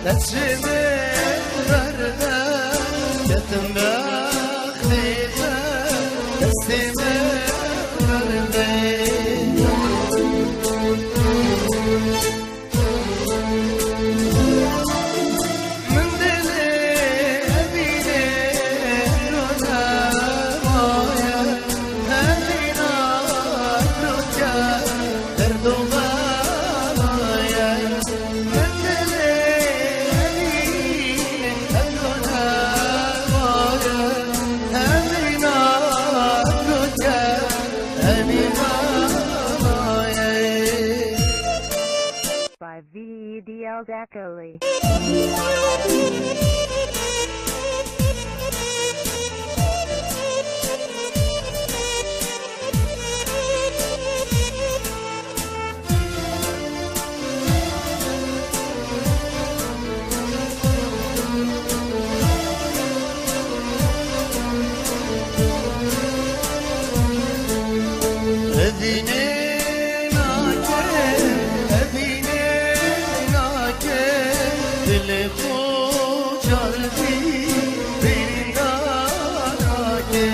دستشمه برده کتم بخیفه دستمه برده من دلی بینه روزه مایه همینا روزه درد و غمایه من دلی بینه روزه مایه همینا روزه همینا مایه by VDL Zachary. Evine nake, evine nake, dile kocardi bina nake.